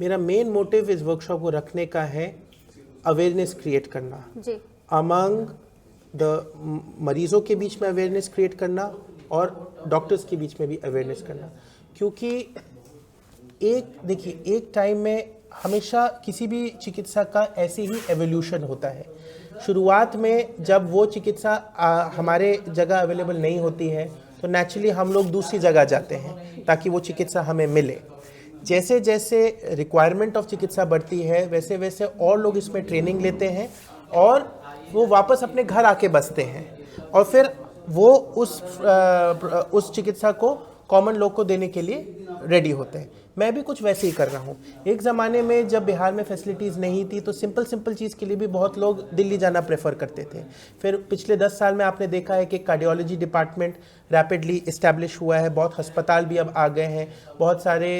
मेरा main motive इस workshop को रखने का है अवेयरनेस क्रिएट करना जी। अमंग द मरीज़ों के बीच में, अवेयरनेस क्रिएट करना और डॉक्टर्स के बीच में भी अवेयरनेस करना। क्योंकि देखिए एक टाइम में हमेशा किसी भी चिकित्सा का ऐसे ही एवोल्यूशन होता है। शुरुआत में जब वो चिकित्सा हमारे जगह अवेलेबल नहीं होती है तो नेचुरली हम लोग दूसरी जगह जाते हैं ताकि वो चिकित्सा हमें मिले। जैसे जैसे रिक्वायरमेंट ऑफ चिकित्सा बढ़ती है वैसे वैसे और लोग इसमें ट्रेनिंग लेते हैं और वो वापस अपने घर आके बसते हैं और फिर वो उस चिकित्सा को कॉमन लोग को देने के लिए रेडी होते हैं। मैं भी कुछ वैसे ही कर रहा हूँ। एक ज़माने में जब बिहार में फैसिलिटीज़ नहीं थी तो सिंपल चीज़ के लिए भी बहुत लोग दिल्ली जाना प्रेफर करते थे। फिर पिछले 10 साल में आपने देखा है कि कार्डियोलॉजी डिपार्टमेंट रैपिडली इस्टेब्लिश हुआ है, बहुत अस्पताल भी अब आ गए हैं, बहुत सारे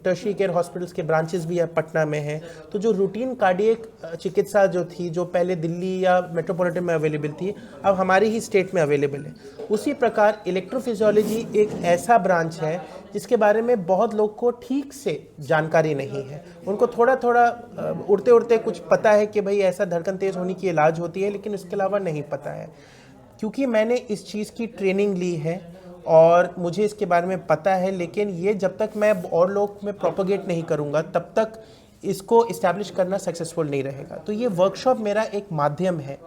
टर्शियरी केयर हॉस्पिटल्स के ब्रांचेस भी अब पटना में हैं। तो जो रूटीन कार्डियक चिकित्सा जो थी, जो पहले दिल्ली या मेट्रोपॉलिटन में अवेलेबल थी, अब हमारी ही स्टेट में अवेलेबल है। उसी प्रकार इलेक्ट्रोफिजियोलॉजी एक ऐसा ब्रांच है जिसके बारे में बहुत लोग को ठीक से जानकारी नहीं है। उनको थोड़ा थोड़ा उड़ते उड़ते कुछ पता है कि भाई ऐसा धड़कन तेज़ होने की इलाज होती है, लेकिन इसके अलावा नहीं पता है। क्योंकि मैंने इस चीज़ की ट्रेनिंग ली है और मुझे इसके बारे में पता है, लेकिन ये जब तक मैं और लोग में प्रोपोगेट नहीं करूँगा तब तक इसको इस्टेब्लिश करना सक्सेसफुल नहीं रहेगा। तो ये वर्कशॉप मेरा एक माध्यम है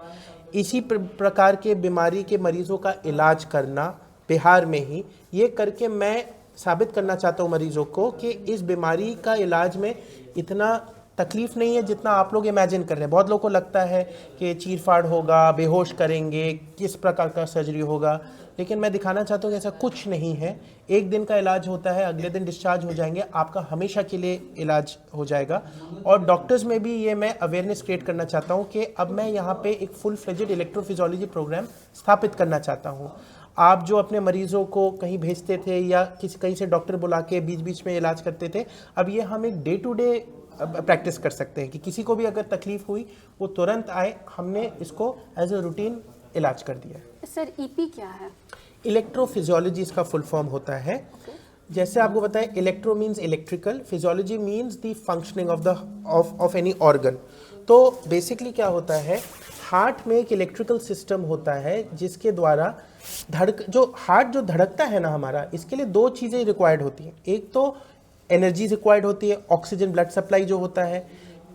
इसी प्रकार के बीमारी के मरीज़ों का इलाज करना बिहार में ही। ये करके मैं साबित करना चाहता हूँ मरीज़ों को कि इस बीमारी का इलाज में इतना तकलीफ़ नहीं है जितना आप लोग इमेजिन कर रहे हैं। बहुत लोगों को लगता है कि चीरफाड़ होगा, बेहोश करेंगे, किस प्रकार का सर्जरी होगा, लेकिन मैं दिखाना चाहता हूँ कि ऐसा कुछ नहीं है। एक दिन का इलाज होता है, अगले दिन डिस्चार्ज हो जाएंगे, आपका हमेशा के लिए इलाज हो जाएगा। और डॉक्टर्स में भी ये मैं अवेयरनेस क्रिएट करना चाहता हूँ कि अब मैं यहाँ पे एक फुल फ्लेजेड इलेक्ट्रोफिजियोलॉजी प्रोग्राम स्थापित करना चाहता हूँ। आप जो अपने मरीज़ों को कहीं भेजते थे या कहीं से डॉक्टर बुला के बीच बीच में इलाज करते थे, अब ये हम एक डे टू डे प्रैक्टिस कर सकते हैं कि किसी को भी अगर तकलीफ़ हुई वो तुरंत आए। हमने इसको एज ए रूटीन इलाज कर दिया। सर ईपी क्या है? इलेक्ट्रोफिजियोलॉजी इसका फुल फॉर्म होता है। जैसे आपको बताएं, electro means electrical, physiology means the functioning of any organ. तो बेसिकली क्या होता है, हार्ट में एक इलेक्ट्रिकल सिस्टम होता है जिसके द्वारा हार्ट जो धड़कता है ना हमारा, इसके लिए दो चीज़ें रिक्वायर्ड होती हैं। एक तो एनर्जी रिक्वायर्ड होती है, ऑक्सीजन ब्लड सप्लाई जो होता है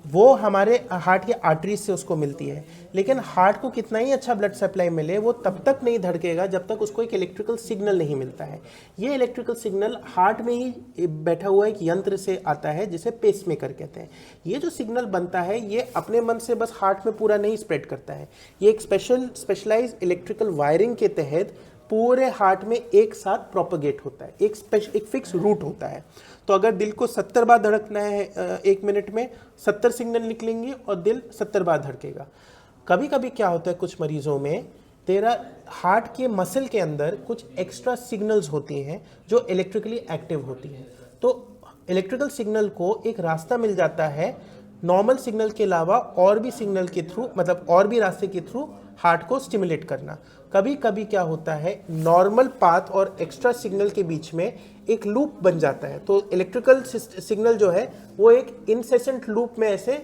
वो हमारे हार्ट के आर्टरीज से उसको मिलती है। लेकिन हार्ट को कितना ही अच्छा ब्लड सप्लाई मिले वो तब तक नहीं धड़केगा जब तक उसको एक इलेक्ट्रिकल सिग्नल नहीं मिलता है। ये इलेक्ट्रिकल सिग्नल हार्ट में ही बैठा हुआ एक यंत्र से आता है जिसे पेसमेकर कहते हैं। ये जो सिग्नल बनता है ये अपने मन से बस हार्ट में पूरा नहीं स्प्रेड करता है, ये एक स्पेशलाइज इलेक्ट्रिकल वायरिंग के तहत पूरे हार्ट में एक साथ प्रोपगेट होता है। एक फिक्स रूट होता है। तो अगर दिल को 70 बार धड़कना है एक मिनट में, 70 सिग्नल निकलेंगे और दिल 70 बार धड़केगा। कभी कभी क्या होता है कुछ मरीजों में, तेरा हार्ट के मसल के अंदर कुछ एक्स्ट्रा सिग्नल्स होती हैं जो इलेक्ट्रिकली एक्टिव होती हैं। तो इलेक्ट्रिकल सिग्नल को एक रास्ता मिल जाता है नॉर्मल सिग्नल के अलावा और भी सिग्नल के थ्रू, मतलब और भी रास्ते के थ्रू हार्ट को स्टिमुलेट करना। कभी कभी क्या होता है, नॉर्मल पाथ और एक्स्ट्रा सिग्नल के बीच में एक लूप बन जाता है। तो इलेक्ट्रिकल सिग्नल जो है वो एक इनसेसेंट लूप में ऐसे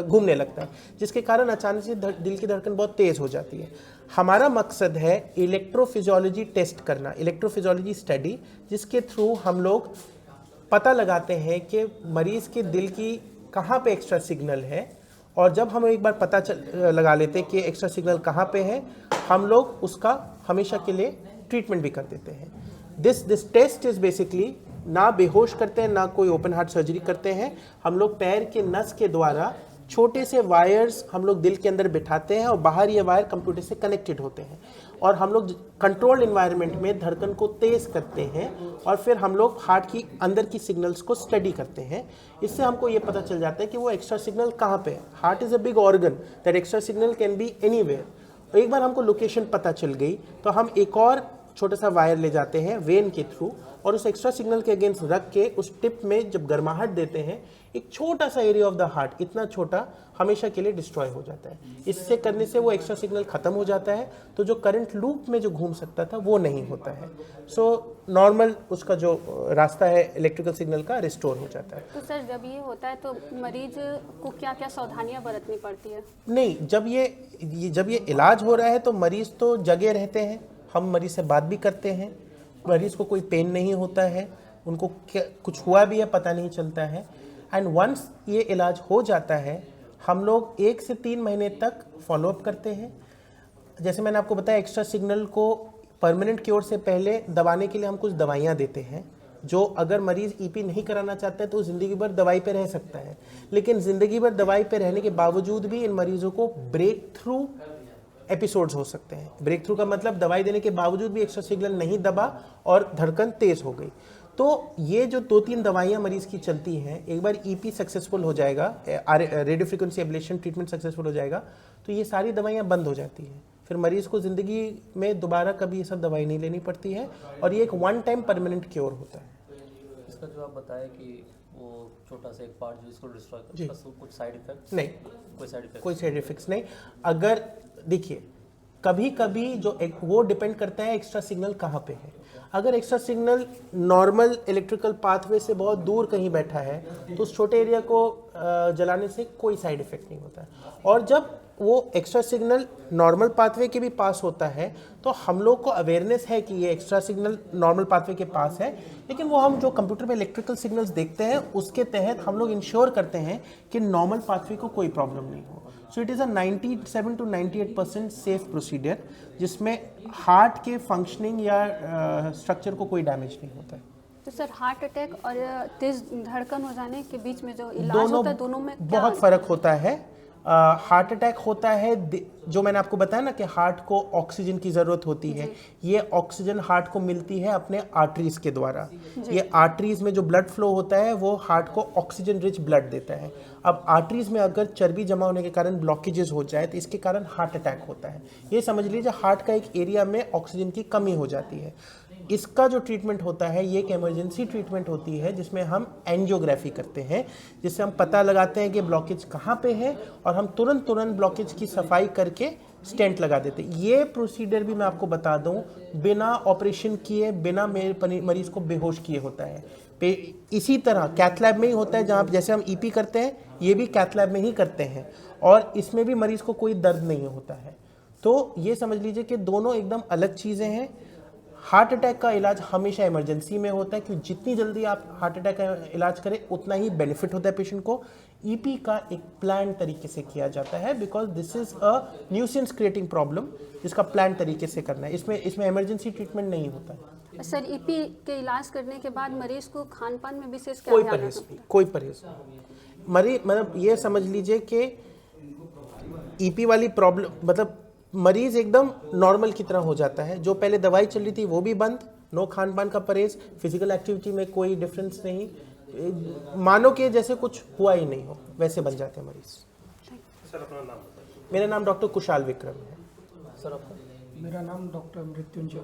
घूमने लगता है, जिसके कारण अचानक से दिल की धड़कन बहुत तेज़ हो जाती है। हमारा मकसद है इलेक्ट्रोफिजियोलॉजी टेस्ट करना, इलेक्ट्रोफिजियोलॉजी स्टडी, जिसके थ्रू हम लोग पता लगाते हैं कि मरीज़ के दिल की कहाँ पे एक्स्ट्रा सिग्नल है। और जब हम एक बार पता लगा लेते हैं कि एक्स्ट्रा सिग्नल कहाँ पे है, हम लोग उसका हमेशा के लिए ट्रीटमेंट भी कर देते हैं। दिस टेस्ट इज़ बेसिकली, ना बेहोश करते हैं ना कोई ओपन हार्ट सर्जरी करते हैं। हम लोग पैर के नस के द्वारा छोटे से वायर्स हम लोग दिल के अंदर बिठाते हैं और बाहर ये वायर कंप्यूटर से कनेक्टेड होते हैं और हम लोग कंट्रोल्ड इन्वायरमेंट में धड़कन को तेज़ करते हैं और फिर हम लोग हार्ट की अंदर की सिग्नल्स को स्टडी करते हैं। इससे हमको ये पता चल जाता है कि वो एक्स्ट्रा सिग्नल कहाँ पे है। Heart is a big organ, that extra signal can be anywhere. एक बार हमको लोकेशन पता चल गई तो हम एक और छोटा सा वायर ले जाते हैं वेन के थ्रू और उस एक्स्ट्रा सिग्नल के अगेंस्ट रख के उस टिप में जब गर्माहट देते हैं, एक छोटा सा एरिया ऑफ द हार्ट, इतना छोटा, हमेशा के लिए डिस्ट्रॉय हो जाता है। इससे करने से वो एक्स्ट्रा सिग्नल खत्म हो जाता है, तो जो करंट लूप में जो घूम सकता था वो नहीं होता है। सो नॉर्मल उसका जो रास्ता है इलेक्ट्रिकल सिग्नल का रिस्टोर हो जाता है। तो सर जब ये होता है तो मरीज को क्या क्या सावधानियां बरतनी पड़ती है? नहीं, जब ये इलाज हो रहा है तो मरीज तो जगे रहते हैं, हम मरीज से बात भी करते हैं, मरीज को कोई पेन नहीं होता है, उनको कुछ हुआ भी है पता नहीं चलता है। एंड वंस ये इलाज हो जाता है, हम लोग 1 से 3 महीने तक फॉलोअप करते हैं। जैसे मैंने आपको बताया, एक्स्ट्रा सिग्नल को परमानेंट क्योर से पहले दबाने के लिए हम कुछ दवाइयाँ देते हैं, जो अगर मरीज ईपी नहीं कराना चाहता है तो ज़िंदगी भर दवाई पे रह सकता है। लेकिन ज़िंदगी भर दवाई पे रहने के बावजूद भी इन मरीजों को ब्रेक थ्रू एपिसोड्स हो सकते हैं। ब्रेक थ्रू का मतलब दवाई देने के बावजूद भी एक्स्ट्रा सिग्नल नहीं दबा और धड़कन तेज़ हो गई। तो ये जो 2-3 दवाइयाँ मरीज़ की चलती हैं, एक बार ईपी सक्सेसफुल हो जाएगा, radio frequency ablation treatment successful हो जाएगा, तो ये सारी दवाइयाँ बंद हो जाती हैं। फिर मरीज़ को ज़िंदगी में दोबारा कभी ये सब दवाई नहीं लेनी पड़ती है और ये एक 1 टाइम परमानेंट क्योर होता है। इसका जो आप बताया कि वो छोटा सा एक पार्ट जो इसको डिस्ट्रॉय करता है, कुछ साइड इफेक्ट नहीं, कोई साइड इफेक्ट्स नहीं। अगर देखिए, कभी कभी जो वो डिपेंड करता है एक्स्ट्रा सिग्नल कहाँ पे है। अगर extra signal normal electrical pathway से बहुत दूर कहीं बैठा है तो उस छोटे एरिया को जलाने से कोई साइड इफेक्ट नहीं होता है। और जब वो एक्स्ट्रा सिग्नल नॉर्मल पाथवे के भी पास होता है तो हम लोग को अवेयरनेस है कि ये एक्स्ट्रा सिग्नल नॉर्मल पाथवे के पास है, लेकिन वो हम जो कंप्यूटर में इलेक्ट्रिकल सिग्नल्स देखते हैं उसके तहत हम लोग इंश्योर करते हैं कि नॉर्मल पाथवे को कोई प्रॉब्लम नहीं हो। So it is a 97 to 98% safe procedure, जिसमें हार्ट के फंक्शनिंग या स्ट्रक्चर को कोई डैमेज नहीं होता है। तो सर हार्ट अटैक और तेज धड़कन हो जाने के बीच में जो इलाज होता है, दोनों में क्या बहुत फ़र्क होता है। हार्ट अटैक होता है, जो मैंने आपको बताया ना कि हार्ट को ऑक्सीजन की ज़रूरत होती है, ये ऑक्सीजन हार्ट को मिलती है अपने आर्टरीज के द्वारा। ये आर्टरीज में जो ब्लड फ्लो होता है वो हार्ट को ऑक्सीजन रिच ब्लड देता है। अब आर्टरीज में अगर चर्बी जमा होने के कारण ब्लॉकेजेस हो जाए तो इसके कारण हार्ट अटैक होता है। ये समझ लीजिए हार्ट का एक एरिया में ऑक्सीजन की कमी हो जाती है। इसका जो ट्रीटमेंट होता है ये एक इमरजेंसी ट्रीटमेंट होती है, जिसमें हम एंजियोग्राफी करते हैं, जिससे हम पता लगाते हैं कि ब्लॉकेज कहाँ पे है और हम तुरंत ब्लॉकेज की सफाई करके स्टेंट लगा देते हैं। ये प्रोसीजर भी मैं आपको बता दूं, बिना ऑपरेशन किए, बिना मरीज को बेहोश किए होता है। इसी तरह कैथ लैब में ही होता है, जहाँ जैसे हम ईपी करते हैं ये भी कैथ लैब में ही करते हैं और इसमें भी मरीज को कोई दर्द नहीं होता है। तो ये समझ लीजिए कि दोनों एकदम अलग चीज़ें हैं। हार्ट अटैक का इलाज हमेशा इमरजेंसी में होता है, क्योंकि जितनी जल्दी आप हार्ट अटैक का इलाज करें उतना ही बेनिफिट होता है पेशेंट को। ईपी का एक प्लान तरीके से किया जाता है, because this is a nuisance creating problem, जिसका प्लान तरीके से करना है। इसमें इमरजेंसी ट्रीटमेंट नहीं होता है। सर ईपी के इलाज करने के बाद मरीज को खान पान में विशेष क्या कोई ध्यान परहेज रखना? नहीं, कोई परहेज नहीं। मतलब ये समझ लीजिए कि ईपी वाली प्रॉब्लम मतलब मरीज एकदम नॉर्मल की तरह हो जाता है। जो पहले दवाई चल रही थी वो भी बंद, नो खान पान का परहेज, फिजिकल एक्टिविटी में कोई डिफरेंस नहीं, मानो कि जैसे कुछ हुआ ही नहीं हो, वैसे बन जाते हैं मरीज। सर अपना नाम बताइए। मेरा नाम डॉक्टर कुशाल विक्रम है। सर आपका? मेरा नाम डॉक्टर मृत्युंजय।